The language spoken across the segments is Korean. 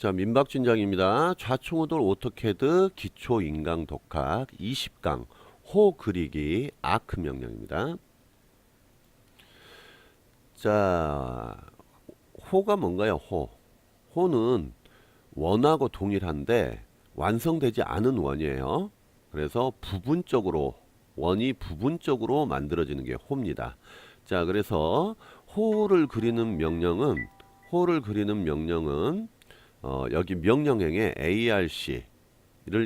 자, 민박진장입니다. 좌충우돌 오토캐드 기초인강 독학 20강 호 그리기 아크 명령입니다. 자, 호가 뭔가요? 호는 원하고 동일한데 완성되지 않은 원이에요. 그래서 원이 부분적으로 만들어지는 게 호입니다. 자, 그래서 호를 그리는 명령은 여기 명령행에 ARC를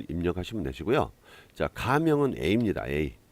입력하시면 되시고요. 자, 가명은 A입니다.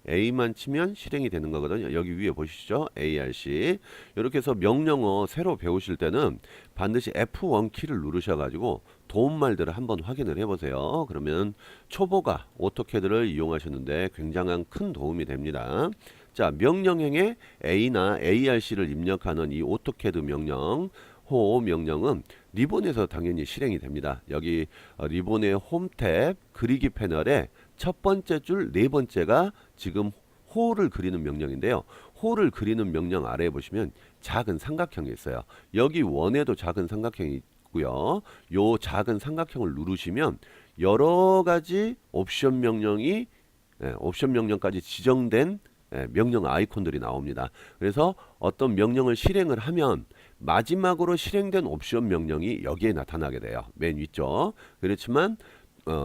A만 치면 실행이 되는 거거든요. 여기 위에 보시죠. ARC. 이렇게 해서 명령어 새로 배우실 때는 반드시 F1 키를 누르셔가지고 도움말들을 한번 확인을 해보세요. 그러면 초보가 오토캐드를 이용하셨는데 굉장한 큰 도움이 됩니다. 자, 명령행에 A나 ARC를 입력하는 이 오토캐드 명령, 호 명령은 리본에서 당연히 실행이 됩니다. 여기 리본의 홈 탭 그리기 패널에 첫 번째 줄 네 번째가 지금 호를 그리는 명령인데요. 호를 그리는 명령 아래에 보시면 작은 삼각형이 있어요. 여기 원에도 작은 삼각형이 있고요. 요 작은 삼각형을 누르시면 여러 가지 옵션 명령까지 지정된 명령 아이콘들이 나옵니다. 그래서 어떤 명령을 실행을 하면 마지막으로 실행된 옵션 명령이 여기에 나타나게 돼요. 맨 위쪽. 그렇지만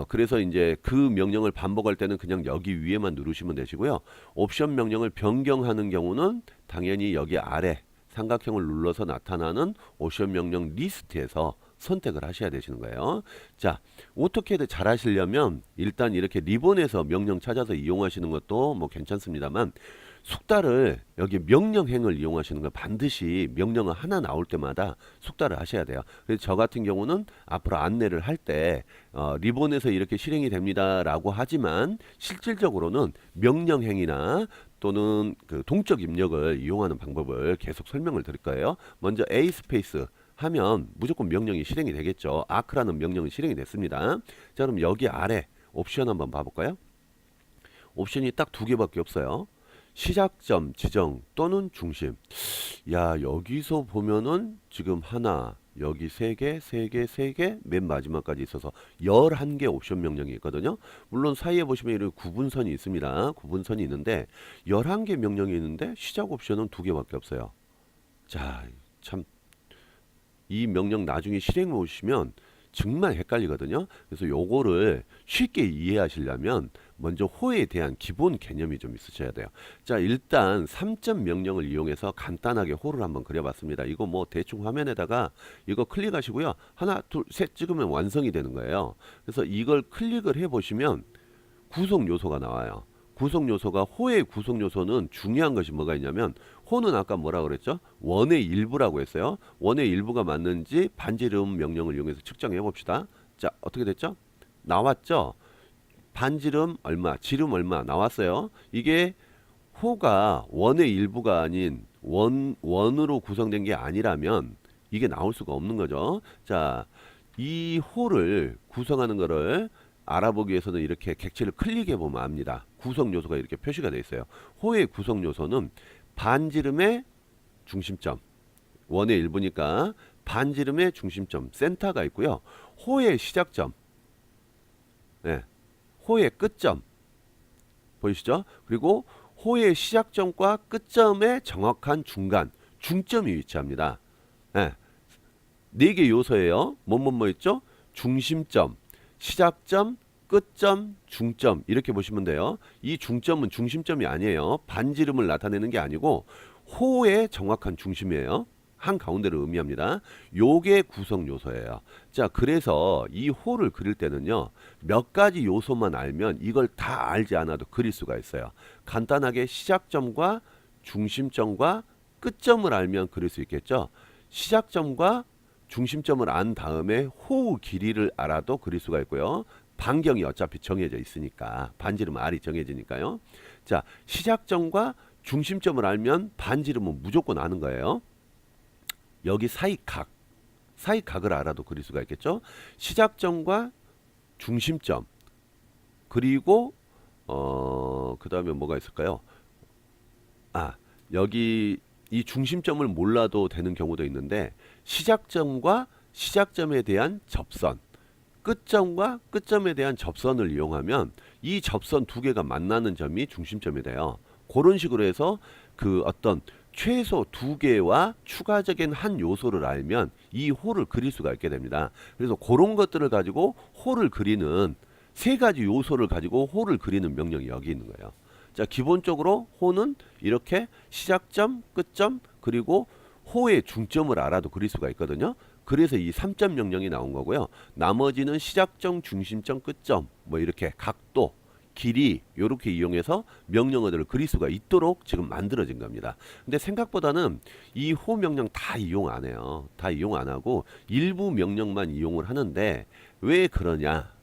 그래서 이제 그 명령을 반복할 때는 그냥 여기 위에만 누르시면 되시고요. 옵션 명령을 변경하는 경우는 당연히 여기 아래 삼각형을 눌러서 나타나는 옵션 명령 리스트에서 선택을 하셔야 되시는 거예요. 자, 오토캐드 잘 하시려면 일단 이렇게 리본에서 명령 찾아서 이용하시는 것도 뭐 괜찮습니다만 숙달을 여기 명령행을 이용하시는 건 반드시 명령어 하나 나올 때마다 숙달을 하셔야 돼요. 그래서 저 같은 경우는 앞으로 안내를 할 때 리본에서 이렇게 실행이 됩니다라고 하지만 실질적으로는 명령행이나 또는 그 동적 입력을 이용하는 방법을 계속 설명을 드릴 거예요. 먼저 A 스페이스 하면 무조건 명령이 실행이 되겠죠. 아크라는 명령이 실행이 됐습니다. 자, 그럼 여기 아래 옵션 한번 봐볼까요? 옵션이 딱 두 개밖에 없어요. 시작점 지정 또는 중심. 야, 여기서 보면은 지금 하나, 여기 세 개, 맨 마지막까지 있어서 11개 옵션 명령이 있거든요. 물론 사이에 보시면 이런 구분선이 있습니다. 구분선이 있는데 11개 명령이 있는데 시작 옵션은 두 개밖에 없어요. 자, 참 이 명령 나중에 실행해 보시면 정말 헷갈리거든요. 그래서 요거를 쉽게 이해하시려면 먼저 호에 대한 기본 개념이 좀 있으셔야 돼요. 자, 일단 3점 명령을 이용해서 간단하게 호를 한번 그려봤습니다. 이거 뭐 대충 화면에다가 이거 클릭하시고요. 하나, 둘, 셋 찍으면 완성이 되는 거예요. 그래서 이걸 클릭을 해보시면 구성 요소가 나와요. 구성 요소가 호의 구성 요소는 중요한 것이 뭐가 있냐면 호는 아까 뭐라 그랬죠? 원의 일부라고 했어요. 원의 일부가 맞는지 반지름 명령을 이용해서 측정해 봅시다. 자, 어떻게 됐죠? 나왔죠? 반지름 얼마, 지름 얼마 나왔어요. 이게 호가 원의 일부가 아닌 원으로 구성된 게 아니라면 이게 나올 수가 없는 거죠. 자, 이 호를 구성하는 거를 알아보기 위해서는 이렇게 객체를 클릭해 보면 압니다. 구성 요소가 이렇게 표시가 되어 있어요. 호의 구성 요소는 반지름의 중심점, 원의 일부니까 반지름의 중심점, 센터가 있고요. 호의 시작점, 호의 끝점 보이시죠? 그리고 호의 시작점과 끝점의 정확한 중간, 중점이 위치합니다. 네 개 요소예요. 뭐 있죠? 중심점, 시작점, 끝점, 중점 이렇게 보시면 돼요. 이 중점은 중심점이 아니에요. 반지름을 나타내는 게 아니고 호의 정확한 중심이에요. 한가운데를 의미합니다. 요게 구성 요소예요. 자, 그래서 이 호를 그릴 때는요. 몇 가지 요소만 알면 이걸 다 알지 않아도 그릴 수가 있어요. 간단하게 시작점과 중심점과 끝점을 알면 그릴 수 있겠죠. 시작점과 중심점을 안 다음에 호 길이를 알아도 그릴 수가 있고요. 반경이 어차피 정해져 있으니까 반지름 R이 정해지니까요. 자, 시작점과 중심점을 알면 반지름은 무조건 아는 거예요. 여기 사이각을 알아도 그릴 수가 있겠죠. 시작점과 중심점 그리고 그 다음에 뭐가 있을까요? 여기 이 중심점을 몰라도 되는 경우도 있는데 시작점과 시작점에 대한 접선, 끝점과 끝점에 대한 접선을 이용하면 이 접선 두 개가 만나는 점이 중심점이 돼요. 그런 식으로 해서 그 어떤 최소 두 개와 추가적인 한 요소를 알면 이 호를 그릴 수가 있게 됩니다. 그래서 그런 것들을 가지고 호를 그리는 세 가지 요소를 가지고 호를 그리는 명령이 여기 있는 거예요. 자, 기본적으로 호는 이렇게 시작점, 끝점, 그리고 호의 중점을 알아도 그릴 수가 있거든요. 그래서 이 3점 명령이 나온 거고요. 나머지는 시작점, 중심점, 끝점, 뭐 이렇게 각도, 길이 이렇게 이용해서 명령어들을 그릴 수가 있도록 지금 만들어진 겁니다. 근데 생각보다는 이 호 명령 다 이용 안 해요. 다 이용 안 하고 일부 명령만 이용을 하는데 왜 그러냐?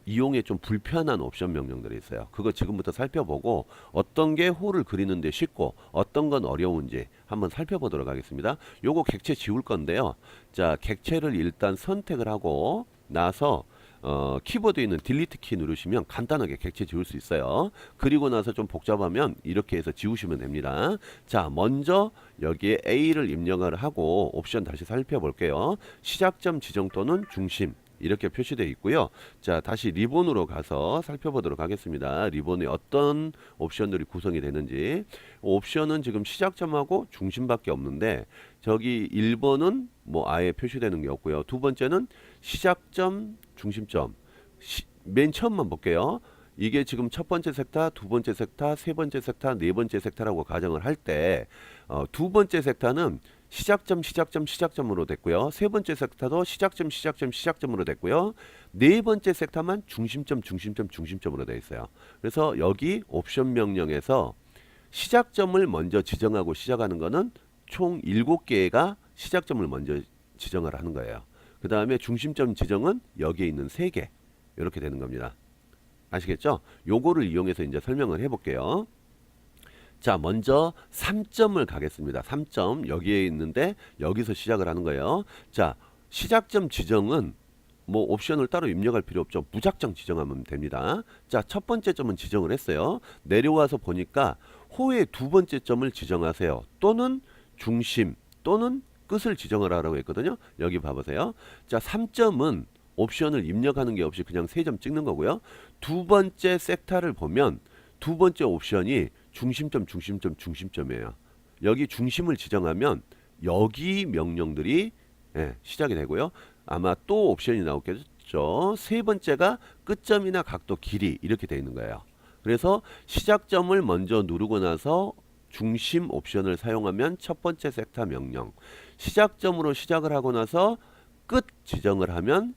이용에 좀 불편한 옵션 명령들이 있어요. 그거 지금부터 살펴보고 어떤 게 호를 그리는데 쉽고 어떤 건 어려운지 한번 살펴보도록 하겠습니다. 요거 객체 지울 건데요. 자, 객체를 일단 선택을 하고 나서 키보드에 있는 딜리트 키 누르시면 간단하게 객체 지울 수 있어요. 그리고 나서 좀 복잡하면 이렇게 해서 지우시면 됩니다. 자, 먼저 여기에 A를 입력을 하고 옵션 다시 살펴볼게요. 시작점 지정 또는 중심 이렇게 표시되어 있고요. 자, 다시 리본으로 가서 살펴보도록 하겠습니다. 리본에 어떤 옵션들이 구성이 되는지. 옵션은 지금 시작점하고 중심밖에 없는데 저기 1번은 뭐 아예 표시되는 게 없고요. 두 번째는 시작점, 중심점. 맨 처음만 볼게요. 이게 지금 첫 번째 섹터, 두 번째 섹터, 세 번째 섹터, 네 번째 섹터라고 가정을 할 때 두 번째 섹터는 시작점, 시작점, 시작점으로 됐고요. 세 번째 섹터도 시작점, 시작점, 시작점으로 됐고요. 네 번째 섹터만 중심점, 중심점, 중심점으로 되어 있어요. 그래서 여기 옵션 명령에서 시작점을 먼저 지정하고 시작하는 거는 총 7개가 시작점을 먼저 지정을 하는 거예요. 그 다음에 중심점 지정은 여기에 있는 3개 이렇게 되는 겁니다. 아시겠죠? 요거를 이용해서 이제 설명을 해볼게요. 자, 먼저 3점을 가겠습니다. 3점 여기에 있는데 여기서 시작을 하는 거예요. 자, 시작점 지정은 뭐 옵션을 따로 입력할 필요 없죠. 무작정 지정하면 됩니다. 자, 첫 번째 점은 지정을 했어요. 내려와서 보니까 호의 두 번째 점을 지정하세요. 또는 중심 또는 끝을 지정을 하라고 했거든요. 여기 봐보세요. 자, 3점은 옵션을 입력하는 게 없이 그냥 3점 찍는 거고요. 두 번째 섹터를 보면 두 번째 옵션이 중심점, 중심점, 중심점이에요. 여기 중심을 지정하면 여기 명령들이 시작이 되고요. 아마 또 옵션이 나오겠죠. 세 번째가 끝점이나 각도, 길이 이렇게 되어 있는 거예요. 그래서 시작점을 먼저 누르고 나서 중심 옵션을 사용하면 첫 번째 섹터 명령. 시작점으로 시작을 하고 나서 끝 지정을 하면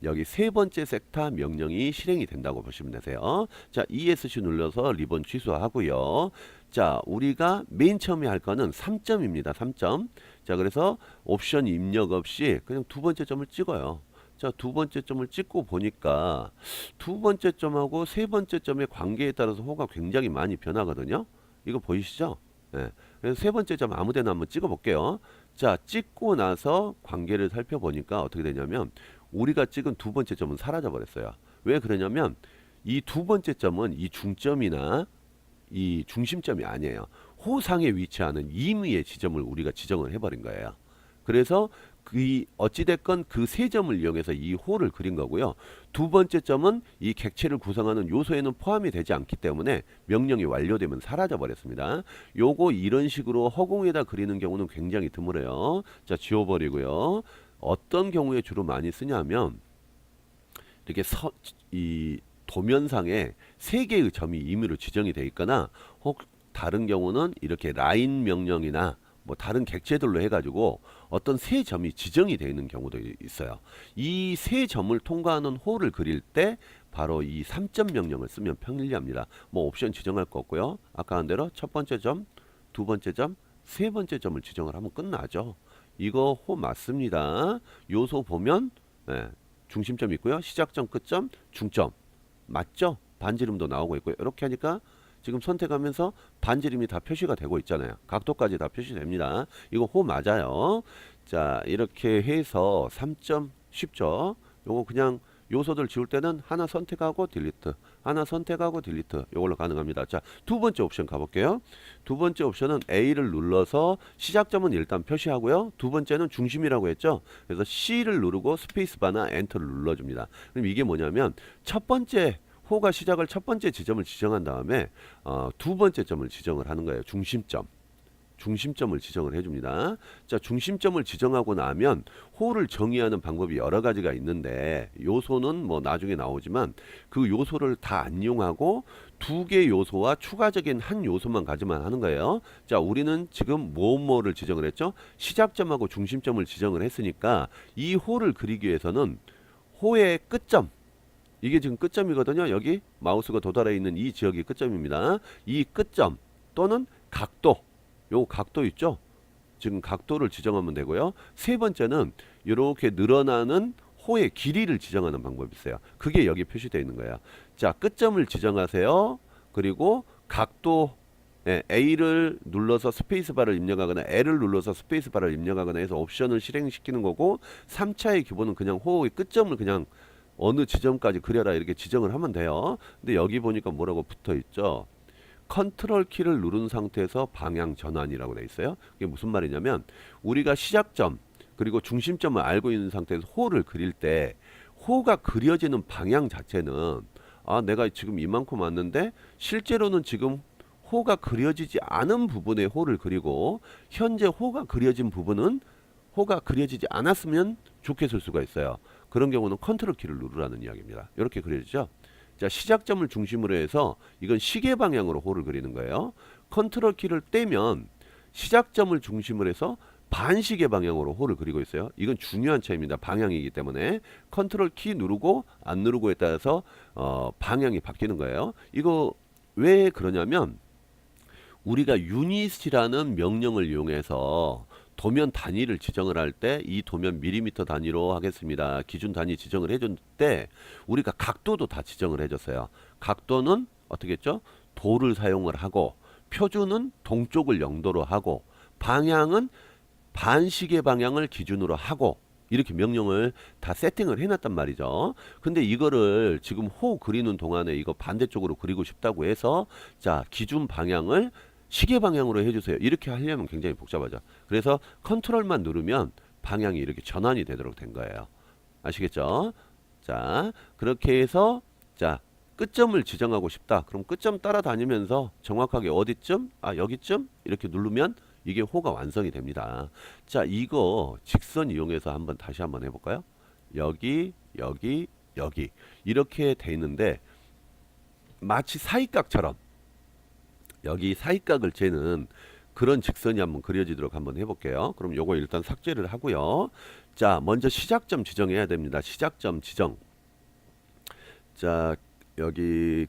여기 세 번째 섹터 명령이 실행이 된다고 보시면 되세요. 자, ESC 눌러서 리본 취소하고요. 자, 우리가 맨 처음에 할 거는 3점입니다. 3점. 자, 그래서 옵션 입력 없이 그냥 두 번째 점을 찍어요. 자, 두 번째 점을 찍고 보니까 두 번째 점하고 세 번째 점의 관계에 따라서 호가 굉장히 많이 변하거든요. 이거 보이시죠? 네. 그래서 세 번째 점 아무 데나 한번 찍어 볼게요. 자, 찍고 나서 관계를 살펴보니까 어떻게 되냐면 우리가 찍은 두 번째 점은 사라져 버렸어요. 왜 그러냐면 이 두 번째 점은 이 중점이나 이 중심점이 아니에요. 호상에 위치하는 임의의 지점을 우리가 지정을 해버린 거예요. 그래서 그 어찌됐건 그 세 점을 이용해서 이 호를 그린 거고요. 두 번째 점은 이 객체를 구성하는 요소에는 포함이 되지 않기 때문에 명령이 완료되면 사라져 버렸습니다. 요거 이런 식으로 허공에다 그리는 경우는 굉장히 드물어요. 자, 지워버리고요. 어떤 경우에 주로 많이 쓰냐면 이렇게 이 도면상에 세 개의 점이 임의로 지정이 되어 있거나 혹 다른 경우는 이렇게 라인 명령이나 뭐 다른 객체들로 해가지고 어떤 세 점이 지정이 되어 있는 경우도 있어요. 이 세 점을 통과하는 호를 그릴 때 바로 이 3점 명령을 쓰면 편리합니다. 뭐 옵션 지정할 거 없고요. 아까 한 대로 첫 번째 점, 두 번째 점, 세 번째 점을 지정을 하면 끝나죠. 이거 호 맞습니다. 요소 보면 중심점 있고요. 시작점, 끝점, 중점 맞죠? 반지름도 나오고 있고요. 이렇게 하니까 지금 선택하면서 반지름이 다 표시가 되고 있잖아요. 각도까지 다 표시됩니다. 이거 호 맞아요. 자, 이렇게 해서 3점 쉽죠? 요거 그냥 요소들 지울 때는 하나 선택하고 딜리트, 하나 선택하고 딜리트 이걸로 가능합니다. 자, 두 번째 옵션 가볼게요. 두 번째 옵션은 A를 눌러서 시작점은 일단 표시하고요. 두 번째는 중심이라고 했죠. 그래서 C를 누르고 스페이스바나 엔터를 눌러줍니다. 그럼 이게 뭐냐면 첫 번째 호가 시작을 첫 번째 지점을 지정한 다음에 두 번째 점을 지정을 하는 거예요. 중심점을 지정을 해줍니다. 자, 중심점을 지정하고 나면 호를 정의하는 방법이 여러 가지가 있는데 요소는 뭐 나중에 나오지만 그 요소를 다 안 이용하고 두 개 요소와 추가적인 한 요소만 가지만 하는 거예요. 자, 우리는 지금 뭐뭐를 지정을 했죠? 시작점하고 중심점을 지정을 했으니까 이 호를 그리기 위해서는 호의 끝점, 이게 지금 끝점이거든요. 여기 마우스가 도달해 있는 이 지역이 끝점입니다. 이 끝점 또는 각도, 요 각도 있죠? 지금 각도를 지정하면 되고요. 세 번째는 이렇게 늘어나는 호의 길이를 지정하는 방법이 있어요. 그게 여기 표시되어 있는 거예요. 자, 끝점을 지정하세요. 그리고 각도, A를 눌러서 스페이스바를 입력하거나 L을 눌러서 스페이스바를 입력하거나 해서 옵션을 실행시키는 거고 3차의 기본은 그냥 호의 끝점을 그냥 어느 지점까지 그려라 이렇게 지정을 하면 돼요. 근데 여기 보니까 뭐라고 붙어 있죠? 컨트롤 키를 누른 상태에서 방향 전환이라고 돼 있어요. 그게 무슨 말이냐면 우리가 시작점 그리고 중심점을 알고 있는 상태에서 호를 그릴 때 호가 그려지는 방향 자체는 내가 지금 이만큼 왔는데 실제로는 지금 호가 그려지지 않은 부분에 호를 그리고 현재 호가 그려진 부분은 호가 그려지지 않았으면 좋겠을 수가 있어요. 그런 경우는 컨트롤 키를 누르라는 이야기입니다. 이렇게 그려지죠. 자, 시작점을 중심으로 해서 이건 시계 방향으로 호를 그리는 거예요. 컨트롤 키를 떼면 시작점을 중심으로 해서 반시계 방향으로 호를 그리고 있어요. 이건 중요한 차이입니다. 방향이기 때문에 컨트롤 키 누르고 안 누르고에 따라서 방향이 바뀌는 거예요. 이거 왜 그러냐면 우리가 유닛이라는 명령을 이용해서 도면 단위를 지정을 할 때 이 도면 밀리미터 단위로 하겠습니다. 기준 단위 지정을 해줄 때 우리가 각도도 다 지정을 해줬어요. 각도는 어떻게 했죠? 도를 사용을 하고 표준은 동쪽을 0도로 하고 방향은 반시계 방향을 기준으로 하고 이렇게 명령을 다 세팅을 해놨단 말이죠. 근데 이거를 지금 호 그리는 동안에 이거 반대쪽으로 그리고 싶다고 해서 자, 기준 방향을 시계 방향으로 해주세요. 이렇게 하려면 굉장히 복잡하죠. 그래서 컨트롤만 누르면 방향이 이렇게 전환이 되도록 된 거예요. 아시겠죠? 자, 그렇게 해서 자, 끝점을 지정하고 싶다. 그럼 끝점 따라다니면서 정확하게 어디쯤? 여기쯤? 이렇게 누르면 이게 호가 완성이 됩니다. 자, 이거 직선 이용해서 다시 한번 해볼까요? 여기, 여기, 여기 이렇게 돼 있는데 마치 사이각처럼 여기 사이각을 재는 그런 직선이 한번 그려지도록 한번 해볼게요. 그럼 요거 일단 삭제를 하고요. 자, 먼저 시작점 지정해야 됩니다. 시작점 지정. 자, 여기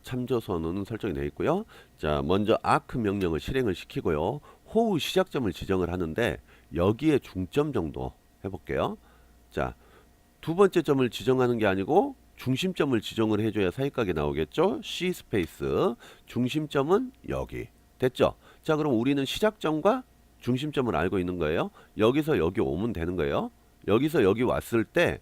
참조선은 설정이 되어 있고요. 자, 먼저 아크 명령을 실행을 시키고요. 호의 시작점을 지정을 하는데 여기에 중점 정도 해볼게요. 자, 두 번째 점을 지정하는 게 아니고 중심점을 지정을 해줘야 사이각이 나오겠죠. C 스페이스 중심점은 여기 됐죠. 자, 그럼 우리는 시작점과 중심점을 알고 있는 거예요. 여기서 여기 오면 되는 거예요. 여기서 여기 왔을 때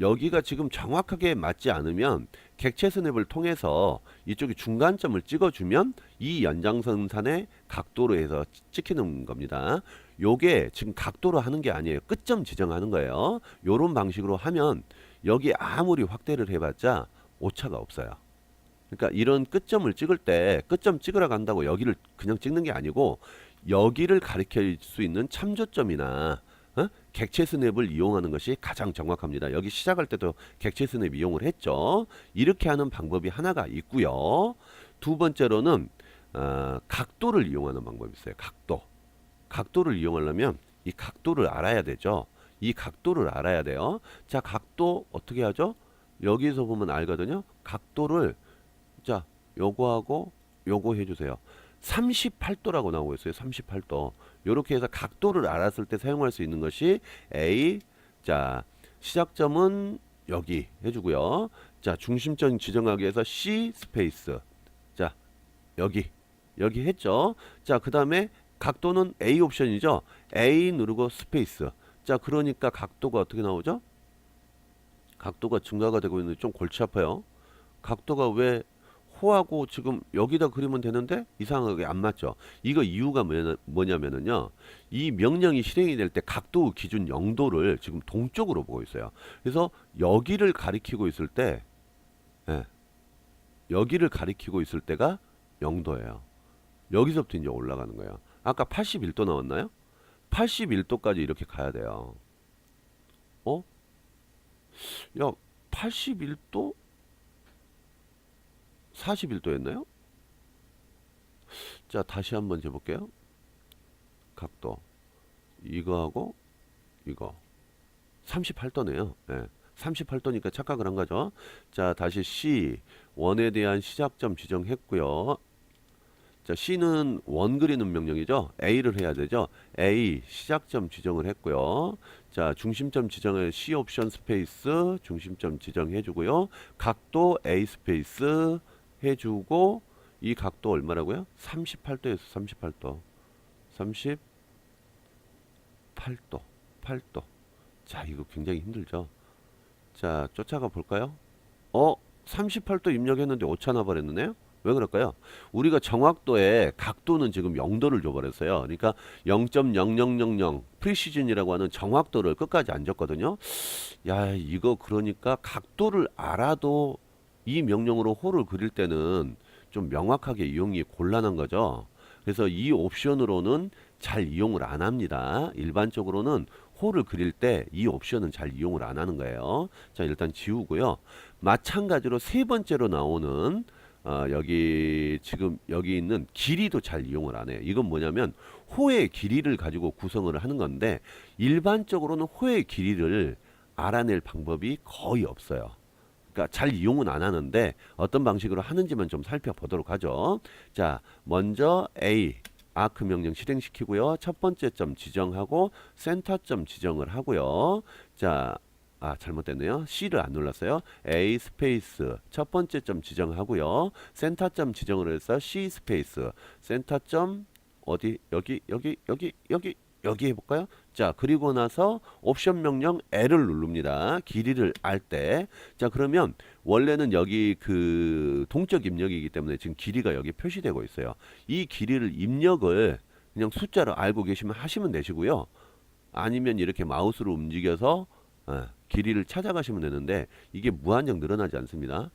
여기가 지금 정확하게 맞지 않으면 객체 스냅을 통해서 이쪽에 중간점을 찍어주면 이 연장선상의 각도로 해서 찍히는 겁니다. 요게 지금 각도로 하는 게 아니에요. 끝점 지정하는 거예요. 요런 방식으로 하면 여기 아무리 확대를 해봤자 오차가 없어요. 그러니까 이런 끝점을 찍을 때 끝점 찍으러 간다고 여기를 그냥 찍는 게 아니고 여기를 가리킬 수 있는 참조점이나 객체 스냅을 이용하는 것이 가장 정확합니다. 여기 시작할 때도 객체 스냅 이용을 했죠. 이렇게 하는 방법이 하나가 있고요. 두 번째로는 각도를 이용하는 방법이 있어요. 각도를 이용하려면 이 각도를 알아야 되죠. 이 각도를 알아야 돼요. 자, 각도 어떻게 하죠? 여기서 보면 알거든요. 각도를 자, 요거하고 요거 해주세요. 38도라고 나오고 있어요. 38도. 요렇게 해서 각도를 알았을 때 사용할 수 있는 것이 A. 자, 시작점은 여기 해주고요. 자, 중심점 지정하기 위해서 C 스페이스. 자, 여기 했죠. 자, 그 다음에 각도는 A 옵션이죠. A 누르고 스페이스. 자, 그러니까 각도가 어떻게 나오죠? 각도가 증가가 되고 있는데 좀 골치 아파요. 각도가 왜 호하고 지금 여기다 그리면 되는데 이상하게 안 맞죠. 이거 이유가 뭐냐면은요. 이 명령이 실행이 될 때 각도 기준 0도를 지금 동쪽으로 보고 있어요. 그래서 여기를 가리키고 있을 때 예, 여기를 가리키고 있을 때가 0도예요. 여기서부터 이제 올라가는 거예요. 아까 81도 나왔나요? 81도까지 이렇게 가야 돼요. 어? 야, 81도? 41도였나요? 자, 다시 한번 재볼게요. 각도. 이거하고 이거. 38도네요. 예. 38도니까 착각을 한 거죠. 자, 다시 C. 원에 대한 시작점 지정했고요. 자, C는 원 그리는 명령이죠. A를 해야 되죠. A 시작점 지정을 했고요. 자, 중심점 지정을 C 옵션 스페이스 중심점 지정해 주고요. 각도 A 스페이스 해 주고 이 각도 얼마라고요? 38도에서 38도. 38도. 8도. 자, 이거 굉장히 힘들죠. 자, 쫓아가 볼까요? 38도 입력했는데 오차 나버렸네요. 왜 그럴까요? 우리가 정확도에 각도는 지금 0도를 줘버렸어요. 그러니까 0.0000 프리시즌이라고 하는 정확도를 끝까지 안 줬거든요. 야, 이거 그러니까 각도를 알아도 이 명령으로 호를 그릴 때는 좀 명확하게 이용이 곤란한 거죠. 그래서 이 옵션으로는 잘 이용을 안 합니다. 일반적으로는 호를 그릴 때 이 옵션은 잘 이용을 안 하는 거예요. 자, 일단 지우고요. 마찬가지로 세 번째로 나오는 여기 지금 여기 있는 길이도 잘 이용을 안 해요. 이건 뭐냐면 호의 길이를 가지고 구성을 하는 건데 일반적으로는 호의 길이를 알아낼 방법이 거의 없어요. 그러니까 잘 이용은 안 하는데 어떤 방식으로 하는지만 좀 살펴보도록 하죠. 자, 먼저 A 아크 명령 실행시키고요. 첫 번째 점 지정하고 센터점 지정을 하고요. 자, 잘못됐네요. C를 안 눌렀어요. A 스페이스 첫 번째 점 지정하고요. 센터점 지정을 해서 C 스페이스 센터점 어디 여기 해볼까요? 자, 그리고 나서 옵션 명령 L을 누릅니다. 길이를 알 때. 자, 그러면 원래는 여기 그 동적 입력이기 때문에 지금 길이가 여기 표시되고 있어요. 이 길이를 입력을 그냥 숫자로 알고 계시면 하시면 되시고요. 아니면 이렇게 마우스로 움직여서 길이를 찾아가시면 되는데 이게 무한정 늘어나지 않습니다.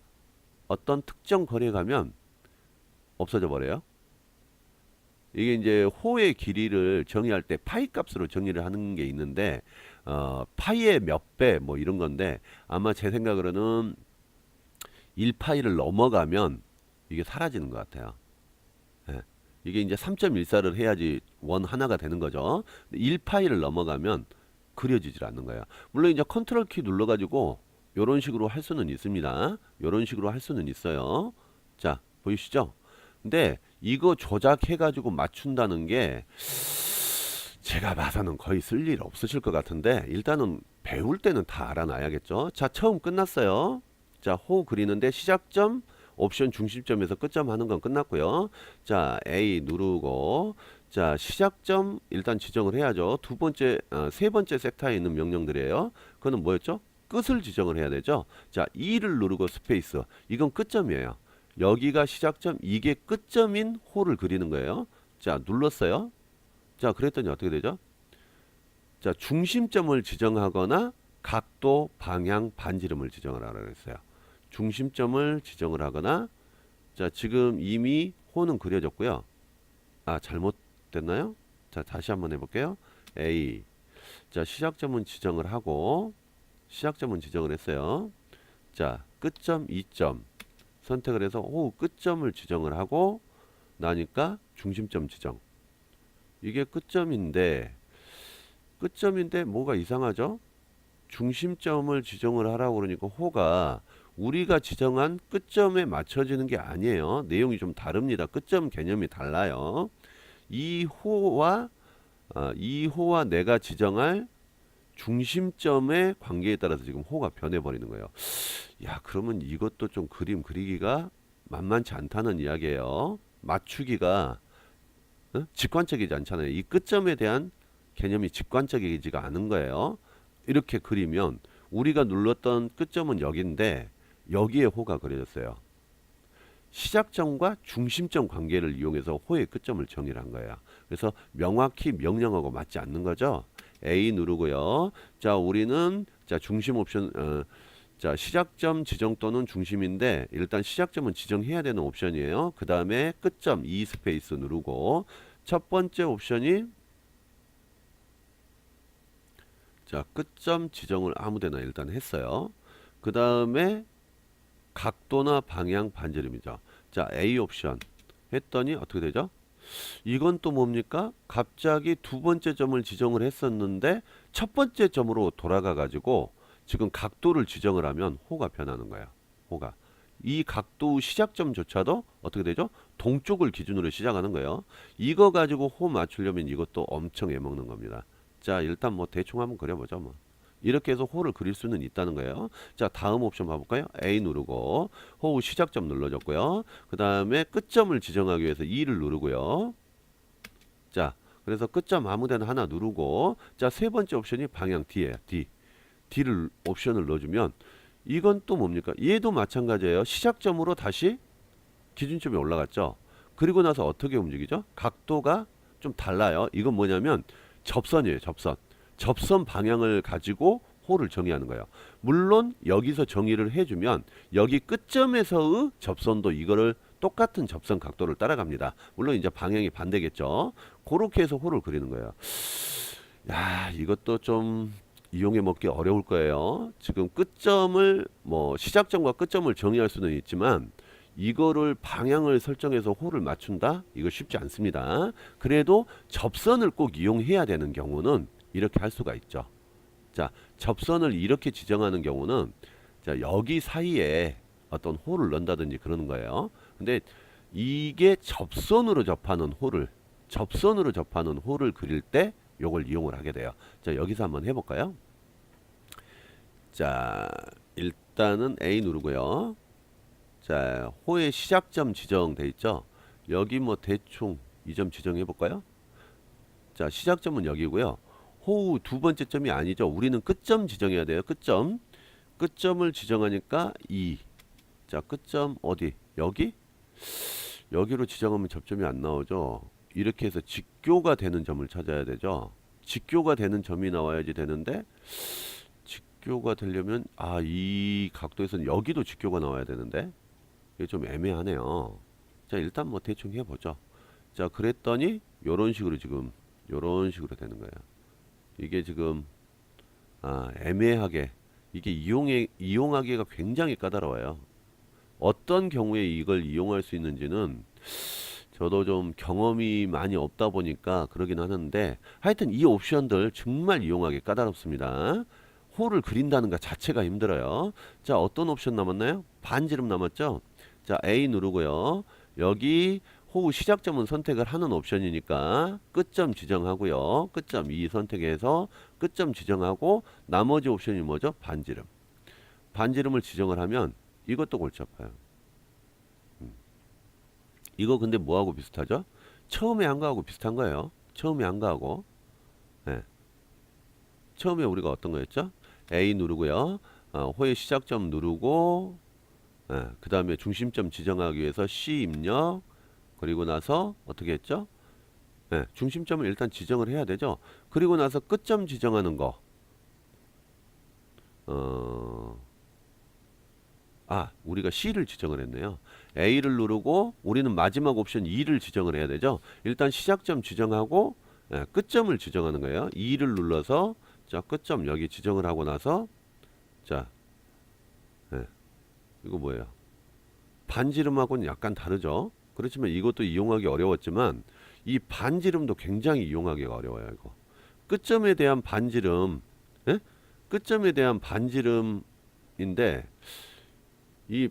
어떤 특정 거리에 가면 없어져 버려요. 이게 이제 호의 길이를 정의할 때 파이 값으로 정의를 하는 게 있는데 파이의 몇 배 뭐 이런 건데 아마 제 생각으로는 1파이를 넘어가면 이게 사라지는 것 같아요. 예. 이게 이제 3.14를 해야지 원 하나가 되는 거죠. 1파이를 넘어가면 그려지질 않는 거예요. 물론 이제 컨트롤 키 눌러가지고 요런 식으로 할 수는 있습니다. 요런 식으로 할 수는 있어요. 자, 보이시죠? 근데 이거 조작해가지고 맞춘다는 게 제가 봐서는 거의 쓸 일 없으실 것 같은데 일단은 배울 때는 다 알아놔야겠죠. 자, 처음 끝났어요. 자, 호 그리는데 시작점 옵션 중심점에서 끝점 하는 건 끝났고요. 자, A 누르고 자, 시작점 일단 지정을 해야죠. 두 번째, 세 번째 섹터에 있는 명령들이에요. 그거는 뭐였죠? 끝을 지정을 해야 되죠. 자, E를 누르고 스페이스. 이건 끝점이에요. 여기가 시작점, 이게 끝점인 호를 그리는 거예요. 자, 눌렀어요. 자, 그랬더니 어떻게 되죠? 자, 중심점을 지정하거나 각도, 방향, 반지름을 지정을 하라고 했어요. 중심점을 지정을 하거나 자, 지금 이미 호는 그려졌고요. 잘못됐나요? 자, 다시 한번 해볼게요. A. 자, 시작점은 지정을 하고 시작점은 지정을 했어요. 자, 끝점, 2점 선택을 해서 끝점을 지정을 하고 나니까 중심점 지정. 이게 끝점인데 뭐가 이상하죠? 중심점을 지정을 하라고 그러니까 호가 우리가 지정한 끝점에 맞춰지는 게 아니에요. 내용이 좀 다릅니다. 끝점 개념이 달라요. 이 호와 내가 지정할 중심점의 관계에 따라서 지금 호가 변해버리는 거예요. 야, 그러면 이것도 좀 그림 그리기가 만만치 않다는 이야기예요. 맞추기가 직관적이지 않잖아요. 이 끝점에 대한 개념이 직관적이지가 않은 거예요. 이렇게 그리면 우리가 눌렀던 끝점은 여기인데 여기에 호가 그려졌어요. 시작점과 중심점 관계를 이용해서 호의 끝점을 정의를 한 거예요. 그래서 명확히 명령하고 맞지 않는 거죠. A 누르고요. 자, 우리는 자 중심 옵션 자 시작점 지정 또는 중심인데 일단 시작점은 지정해야 되는 옵션이에요. 그 다음에 끝점 E 스페이스 누르고 첫 번째 옵션이 자 끝점 지정을 아무데나 일단 했어요. 그 다음에 각도나 방향 반지름이죠. 자 A 옵션 했더니 어떻게 되죠? 이건 또 뭡니까? 갑자기 두 번째 점을 지정을 했었는데 첫 번째 점으로 돌아가 가지고 지금 각도를 지정을 하면 호가 변하는 거예요. 호가. 이 각도 시작점조차도 어떻게 되죠? 동쪽을 기준으로 시작하는 거예요. 이거 가지고 호 맞추려면 이것도 엄청 애먹는 겁니다. 자, 일단 뭐 대충 한번 그려보죠. 뭐. 이렇게 해서 호를 그릴 수는 있다는 거예요. 자, 다음 옵션 봐볼까요? A 누르고 호 시작점 눌러줬고요. 그 다음에 끝점을 지정하기 위해서 E를 누르고요. 자, 그래서 끝점 아무데나 하나 누르고 자, 세 번째 옵션이 방향 D예요. D. D를 옵션을 넣어주면 이건 또 뭡니까? 얘도 마찬가지예요. 시작점으로 다시 기준점이 올라갔죠. 그리고 나서 어떻게 움직이죠? 각도가 좀 달라요. 이건 뭐냐면 접선이에요. 접선. 접선 방향을 가지고 호를 정의하는 거예요. 물론 여기서 정의를 해주면 여기 끝점에서의 접선도 이거를 똑같은 접선 각도를 따라갑니다. 물론 이제 방향이 반대겠죠. 그렇게 해서 호를 그리는 거예요. 야, 이것도 좀 이용해 먹기 어려울 거예요. 지금 끝점을 뭐 시작점과 끝점을 정의할 수는 있지만 이거를 방향을 설정해서 호를 맞춘다? 이거 쉽지 않습니다. 그래도 접선을 꼭 이용해야 되는 경우는 이렇게 할 수가 있죠. 자, 접선을 이렇게 지정하는 경우는 자, 여기 사이에 어떤 호를 넣는다든지 그러는 거예요. 근데 이게 접선으로 접하는 호를 그릴 때 요걸 이용을 하게 돼요. 자, 여기서 한번 해볼까요? 자, 일단은 A 누르고요. 자, 호의 시작점 지정돼 있죠. 여기 뭐 대충 이 점 지정해 볼까요? 자, 시작점은 여기고요. 호 두 번째 점이 아니죠. 우리는 끝점 지정해야 돼요. 끝점. 끝점을 지정하니까 2. 자, 끝점 어디? 여기? 여기로 지정하면 접점이 안 나오죠. 이렇게 해서 직교가 되는 점을 찾아야 되죠. 직교가 되는 점이 나와야지 되는데 직교가 되려면 이 각도에서는 여기도 직교가 나와야 되는데 이게 좀 애매하네요. 자, 일단 뭐 대충 해보죠. 자, 그랬더니 요런 식으로 지금 요런 식으로 되는 거예요. 이게 지금 애매하게 이게 이용하기가 굉장히 까다로워요. 어떤 경우에 이걸 이용할 수 있는지는 저도 좀 경험이 많이 없다 보니까 그러긴 하는데 하여튼 이 옵션들 정말 이용하기 까다롭습니다. 호를 그린다는 것 자체가 힘들어요. 자, 어떤 옵션 남았나요? 반지름 남았죠? 자, A 누르고요. 여기 호 시작점은 선택을 하는 옵션이니까 끝점 지정하고요. 끝점 2 선택해서 끝점 지정하고 나머지 옵션이 뭐죠? 반지름. 반지름을 지정을 하면 이것도 골치 아파요. 이거 근데 뭐하고 비슷하죠? 처음에 한 거하고 비슷한 거예요. 처음에 한 거하고. 네. 처음에 우리가 어떤 거였죠? A 누르고요. 호의 시작점 누르고 그 다음에 중심점 지정하기 위해서 C 입력 그리고 나서 어떻게 했죠? 중심점을 일단 지정을 해야 되죠. 그리고 나서 끝점 지정하는 거 우리가 C를 지정을 했네요. A를 누르고 우리는 마지막 옵션 E를 지정을 해야 되죠. 일단 시작점 지정하고 끝점을 지정하는 거예요. E를 눌러서 자 끝점 여기 지정을 하고 나서 자 이거 뭐예요? 반지름하고는 약간 다르죠. 그렇지만 이것도 이용하기 어려웠지만 이 반지름도 굉장히 이용하기가 어려워요. 이거 끝점에 대한 반지름, 끝점에 대한 반지름인데 이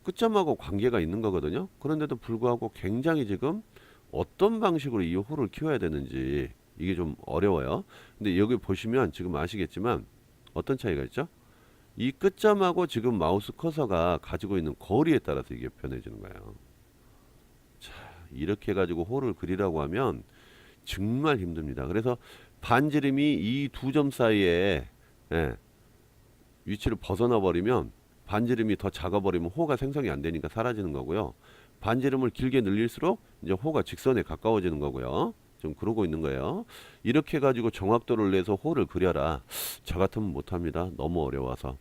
끝점하고 관계가 있는 거거든요. 그런데도 불구하고 굉장히 지금 어떤 방식으로 이 호를 키워야 되는지 이게 좀 어려워요. 근데 여기 보시면 지금 아시겠지만 어떤 차이가 있죠? 이 끝점하고 지금 마우스 커서가 가지고 있는 거리에 따라서 이게 변해지는 거예요. 자, 이렇게 해가지고 호를 그리라고 하면 정말 힘듭니다. 그래서 반지름이 이 두 점 사이에 위치를 벗어나 버리면 반지름이 더 작아 버리면 호가 생성이 안 되니까 사라지는 거고요. 반지름을 길게 늘릴수록 이제 호가 직선에 가까워지는 거고요. 좀 그러고 있는 거예요. 이렇게 가지고 정확도를 내서 호를 그려라. 저 같으면 못합니다. 너무 어려워서.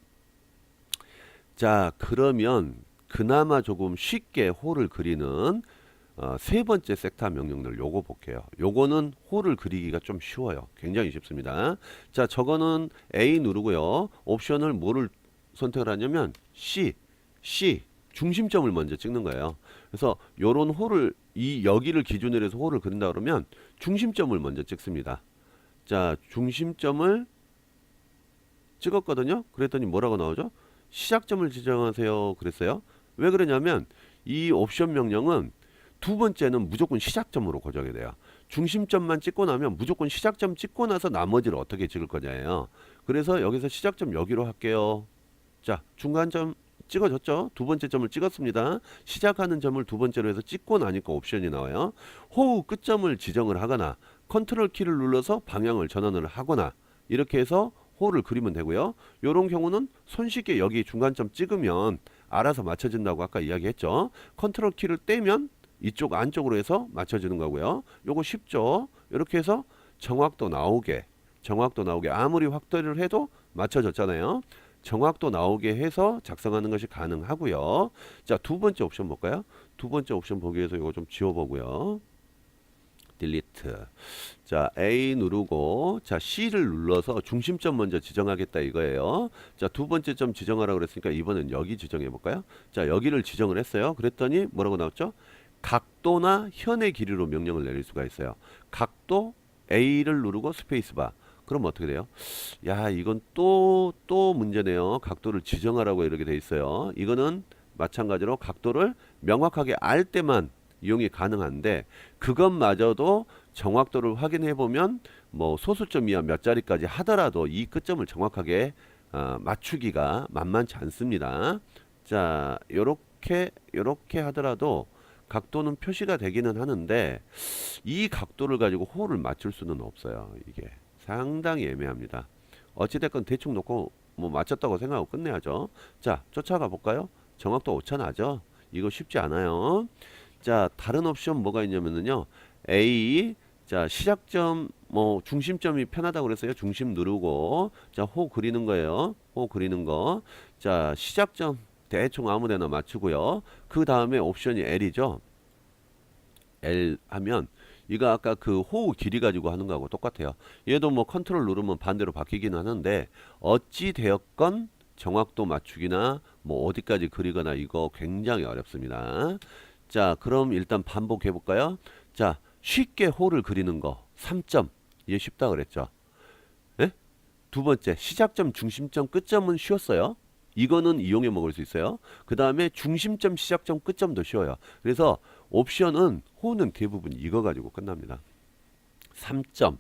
자, 그러면 그나마 조금 쉽게 호를 그리는 세 번째 섹터 명령들 요거 볼게요. 요거는 호를 그리기가 좀 쉬워요. 굉장히 쉽습니다. 자, 저거는 A 누르고요. 옵션을 뭐를 선택을 하냐면 C 중심점을 먼저 찍는 거예요. 그래서 요런 호를 여기를 기준으로 해서 호를 그린다 그러면 중심점을 먼저 찍습니다. 자, 중심점을 찍었거든요. 그랬더니 뭐라고 나오죠? 시작점을 지정하세요. 그랬어요. 왜 그러냐면 이 옵션 명령은 두 번째는 무조건 시작점으로 고정이 돼요. 중심점만 찍고 나면 무조건 시작점 찍고 나서 나머지를 어떻게 찍을 거냐예요. 그래서 여기서 시작점 여기로 할게요. 자, 중간점 찍어졌죠? 두 번째 점을 찍었습니다. 시작하는 점을 두 번째로 해서 찍고 나니까 옵션이 나와요. 호우 끝점을 지정을 하거나 컨트롤 키를 눌러서 방향을 전환을 하거나 이렇게 해서 호를 그리면 되고요. 이런 경우는 손쉽게 여기 중간점 찍으면 알아서 맞춰진다고 아까 이야기했죠. 컨트롤 키를 떼면 이쪽 안쪽으로 해서 맞춰지는 거고요. 요거 쉽죠? 이렇게 해서 정확도 나오게 아무리 확대를 해도 맞춰졌잖아요. 정확도 나오게 해서 작성하는 것이 가능하고요. 자, 두 번째 옵션 볼까요? 두 번째 옵션 보기 위해서 이거 좀 지워보고요. 딜리트. 자, A 누르고 자, C를 눌러서 중심점 먼저 지정하겠다 이거예요. 자, 두 번째 점 지정하라고 그랬으니까 이번엔 여기 지정해 볼까요? 자, 여기를 지정을 했어요. 그랬더니 뭐라고 나왔죠? 각도나 현의 길이로 명령을 내릴 수가 있어요. 각도 A를 누르고 스페이스바. 그럼 어떻게 돼요? 야, 이건 또 문제네요. 각도를 지정하라고 이렇게 돼 있어요. 이거는 마찬가지로 각도를 명확하게 알 때만 이용이 가능한데 그것마저도 정확도를 확인해 보면 뭐 소수점 이하 몇 자리까지 하더라도 이 끝점을 정확하게 맞추기가 만만치 않습니다. 자, 요렇게 하더라도 각도는 표시가 되기는 하는데 이 각도를 가지고 호를 맞출 수는 없어요. 이게 상당히 애매합니다. 어찌됐건 대충 놓고 뭐 맞췄다고 생각하고 끝내야죠. 자, 쫓아가 볼까요? 정확도 오차나죠? 이거 쉽지 않아요. 자, 다른 옵션 뭐가 있냐면요. A, 자, 시작점, 뭐, 중심점이 편하다고 그랬어요. 중심 누르고, 자, 호 그리는 거예요. 호 그리는 거. 자, 시작점 대충 아무 데나 맞추고요. 그 다음에 옵션이 L이죠. L 하면, 이거 아까 그 호우 길이 가지고 하는 거하고 똑같아요. 얘도 뭐 컨트롤 누르면 반대로 바뀌기는 하는데, 어찌 되었건 정확도 맞추기나, 뭐, 어디까지 그리거나 이거 굉장히 어렵습니다. 자, 그럼 일단 반복해 볼까요? 자, 쉽게 호를 그리는 거 3점. 이게 쉽다 그랬죠. 예? 두 번째, 시작점, 중심점, 끝점은 쉬웠어요. 이거는 이용해 먹을 수 있어요. 그 다음에 중심점, 시작점, 끝점도 쉬워요. 그래서 옵션은 호는 대부분 이거 가지고 끝납니다. 3점,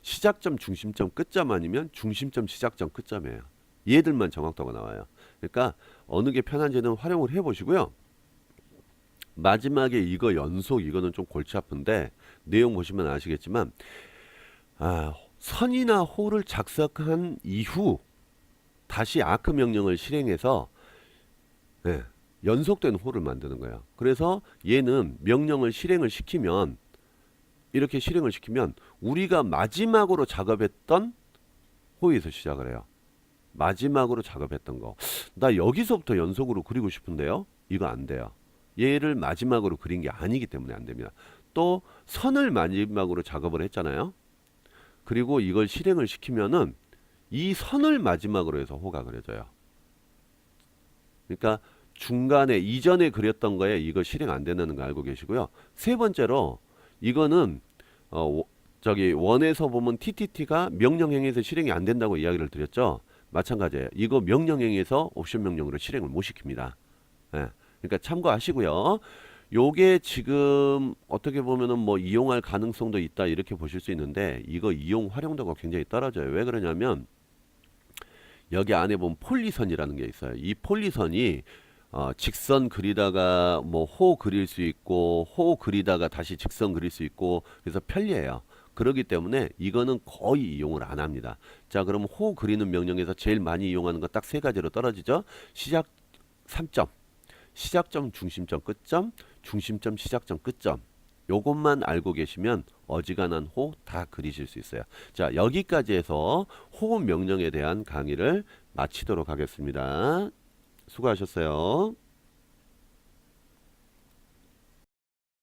시작점, 중심점, 끝점 아니면 중심점, 시작점, 끝점이에요. 얘들만 정확도가 나와요. 그러니까 어느 게 편한지는 활용을 해보시고요. 마지막에 이거 연속 이거는 좀 골치 아픈데 내용 보시면 아시겠지만 선이나 호를 작성한 이후 다시 아크 명령을 실행해서 연속된 호를 만드는 거예요. 그래서 얘는 명령을 실행을 시키면 이렇게 실행을 시키면 우리가 마지막으로 작업했던 호에서 시작을 해요. 마지막으로 작업했던 거. 나 여기서부터 연속으로 그리고 싶은데요. 이거 안 돼요. 얘를 마지막으로 그린 게 아니기 때문에 안 됩니다. 또 선을 마지막으로 작업을 했잖아요. 그리고 이걸 실행을 시키면은 이 선을 마지막으로 해서 호가 그려져요. 그러니까 중간에 이전에 그렸던 거에 이거 실행 안 된다는 거 알고 계시고요. 세 번째로 이거는 저기 원에서 보면 TTT가 명령행에서 실행이 안 된다고 이야기를 드렸죠. 마찬가지예요. 이거 명령행에서 옵션 명령으로 실행을 못 시킵니다. 예. 그러니까 참고하시고요. 요게 지금 어떻게 보면은 뭐 이용할 가능성도 있다 이렇게 보실 수 있는데 이거 이용 활용도가 굉장히 떨어져요. 왜 그러냐면 여기 안에 보면 폴리선이라는 게 있어요. 이 폴리선이 직선 그리다가 뭐 호 그릴 수 있고 호 그리다가 다시 직선 그릴 수 있고 그래서 편리해요. 그렇기 때문에 이거는 거의 이용을 안 합니다. 자, 그럼 호 그리는 명령에서 제일 많이 이용하는 거 딱 세 가지로 떨어지죠. 시작 3점, 시작점, 중심점, 끝점, 중심점, 시작점, 끝점. 요것만 알고 계시면 어지간한 호 다 그리실 수 있어요. 자, 여기까지 해서 호 명령에 대한 강의를 마치도록 하겠습니다. 수고하셨어요.